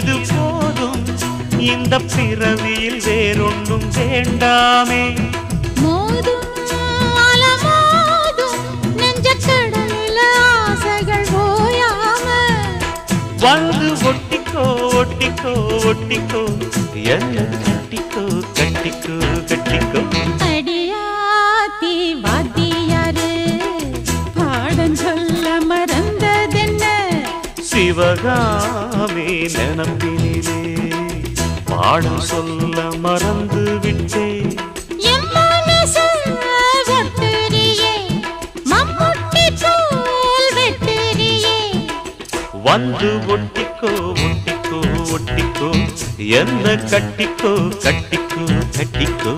இது போதும் இந்த பிறவியில் வேறொன்றும் வேண்டாமே மோதும் அலமோதும் நெஞ்சக்கடலில் ஆசைகள் ஓயாம வந்து ஒட்டிக்கோ ஒட்டிக்கோ ஒட்டிக்கோ என்ன கட்டிக்கோ கட்டிக்கோ கட்டிக்கோ அடியாத்தி வாத்தியாரு பாடம் சொல்ல மறந்ததென்ன சிவகாமி நினப்பினிலே பாடம் சொல்ல மறந்து விட்டேன் என் மனசு ஒட்டுறியே மம்முட்டி போல் வெட்டுறியே வந்து ஒட்டிக்கோ ஒட்டிக்கோ ஒட்டிக்கோ என்ன கட்டிக்கோ கட்டிக்கோ கட்டிக்கோ